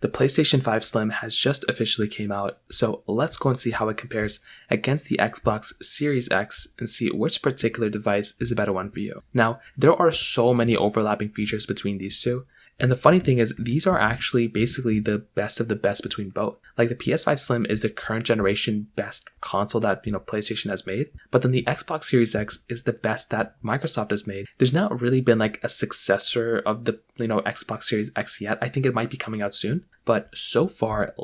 The PlayStation 5 Slim has just officially came out, so let's go and see how it compares against the Xbox Series X and see which particular device is a better one for you. Now, there are so many overlapping features between these two, and the funny thing is these are actually basically the best of the best between both. Like the PS5 Slim is the current generation best console that, PlayStation has made, but then the Xbox Series X is the best that Microsoft has made. There's not really been like a successor of the, Xbox Series X yet. I think it might be coming out soon, but so far,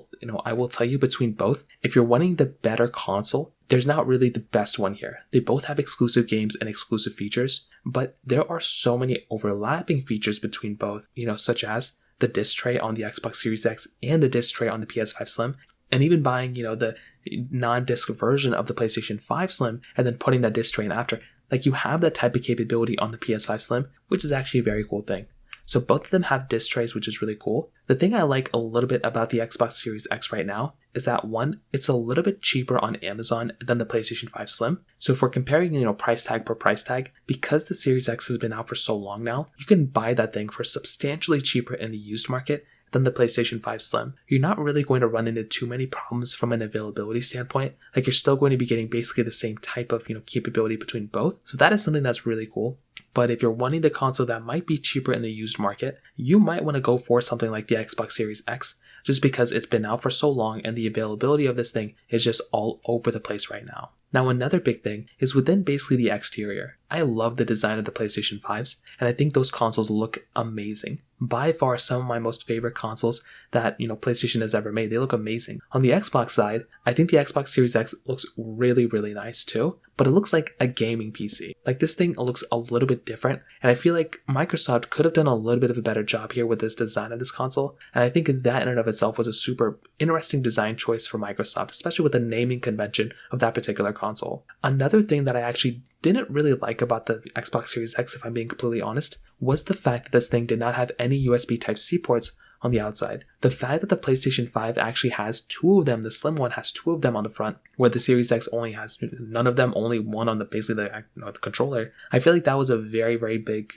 I will tell you between both, if you're wanting the better console, there's not really the best one here. They both have exclusive games and exclusive features, but there are so many overlapping features between both, such as the disc tray on the Xbox Series X and the disc tray on the PS5 Slim, and even buying, the non-disc version of the PlayStation 5 Slim and then putting that disc tray in after. Like, you have that type of capability on the PS5 Slim, which is actually a very cool thing. So both of them have disc trays, which is really cool. The thing I like a little bit about the Xbox Series X right now is that one, it's a little bit cheaper on Amazon than the PlayStation 5 Slim. So if we're comparing, price tag per price tag, because the Series X has been out for so long now, you can buy that thing for substantially cheaper in the used market than the PlayStation 5 Slim. You're not really going to run into too many problems from an availability standpoint. Like, you're still going to be getting basically the same type of, capability between both. So that is something that's really cool. But if you're wanting the console that might be cheaper in the used market, you might want to go for something like the Xbox Series X, just because it's been out for so long and the availability of this thing is just all over the place right now. Now, another big thing is within basically the exterior. I love the design of the PlayStation 5s, and I think those consoles look amazing. By far, some of my most favorite consoles that, PlayStation has ever made. They look amazing. On the Xbox side, I think the Xbox Series X looks really, really nice too, but it looks like a gaming PC. Like, this thing looks a little bit different, and I feel like Microsoft could have done a little bit of a better job here with this design of this console, and I think that in and of itself was a super interesting design choice for Microsoft, especially with the naming convention of that particular console. Another thing that I actually didn't really like about the Xbox Series X, if I'm being completely honest, was the fact that this thing did not have any USB Type-C ports on the outside. The fact that the PlayStation 5 actually has two of them, the Slim one has two of them on the front, where the Series X only has none of them, only one on the the controller. I feel like that was a very, very big,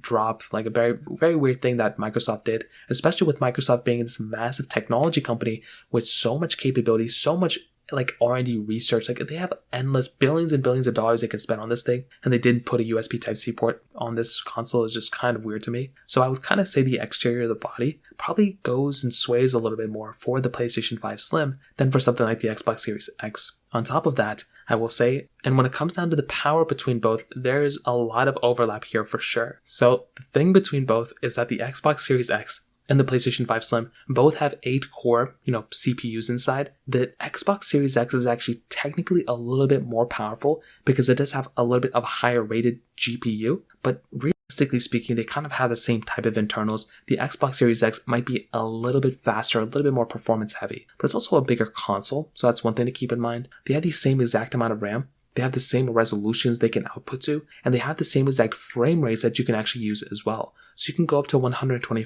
drop, like a very, very weird thing that Microsoft did, especially with Microsoft being this massive technology company with so much capability, so much like R&D research. Like, they have endless billions and billions of dollars they can spend on this thing, and they didn't put a USB Type-C port on this console. Is just kind of weird to me. So I would kind of say the exterior of the body probably goes and sways a little bit more for the PlayStation 5 Slim than for something like the Xbox Series X. On top of that, I will say, and when it comes down to the power between both, there's a lot of overlap here for sure. So the thing between both is that the Xbox Series X and the PlayStation 5 Slim both have 8 core, CPUs inside. The Xbox Series X is actually technically a little bit more powerful because it does have a little bit of a higher rated GPU, but realistically speaking, they kind of have the same type of internals. The Xbox Series X might be a little bit faster, a little bit more performance heavy, but it's also a bigger console, so that's one thing to keep in mind. They have the same exact amount of RAM, they have the same resolutions they can output to, and they have the same exact frame rates that you can actually use as well. So you can go up to 120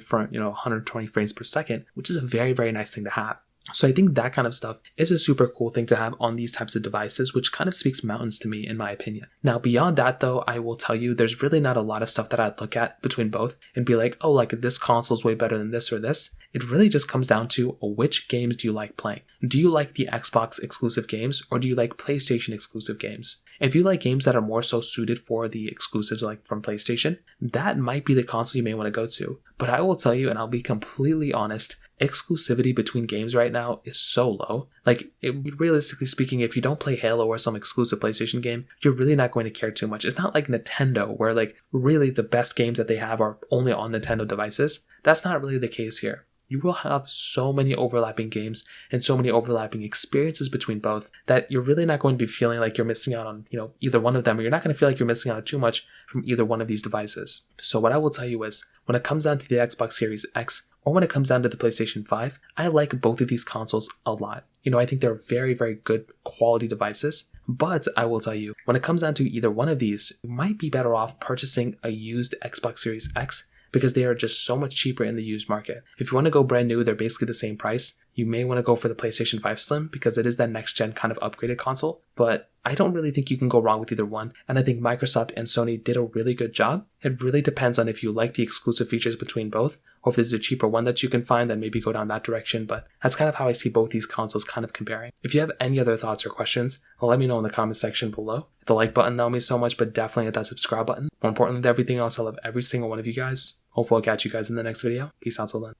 frames per second, which is a very, very nice thing to have. So I think that kind of stuff is a super cool thing to have on these types of devices, which kind of speaks mountains to me in my opinion. Now, beyond that though, I will tell you there's really not a lot of stuff that I'd look at between both and be like, oh, like this console's way better than this or this. It really just comes down to which games do you like playing? Do you like the Xbox exclusive games or do you like PlayStation exclusive games? If you like games that are more so suited for the exclusives like from PlayStation, that might be the console you may want to go to. But I will tell you, and I'll be completely honest, exclusivity between games right now is so low. Like, realistically speaking, if you don't play Halo or some exclusive PlayStation game, you're really not going to care too much. It's not like Nintendo, where like really the best games that they have are only on Nintendo devices. That's not really the case here. You will have so many overlapping games and so many overlapping experiences between both that you're really not going to be feeling like you're missing out on, either one of them, or you're not going to feel like you're missing out on too much from either one of these devices. So what I will tell you is, when it comes down to the Xbox Series X, or when it comes down to the PlayStation 5, I like both of these consoles a lot. I think they're very, very good quality devices. But I will tell you, when it comes down to either one of these, you might be better off purchasing a used Xbox Series X because they are just so much cheaper in the used market. If you want to go brand new, they're basically the same price. You may want to go for the PlayStation 5 Slim because it is that next gen kind of upgraded console. But I don't really think you can go wrong with either one, and I think Microsoft and Sony did a really good job. It really depends on if you like the exclusive features between both, or if there's a cheaper one that you can find, then maybe go down that direction, but that's kind of how I see both these consoles kind of comparing. If you have any other thoughts or questions, let me know in the comment section below. Hit the like button, that would mean so much, but definitely hit that subscribe button. More importantly than everything else, I love every single one of you guys. Hopefully I'll catch you guys in the next video. Peace out till then.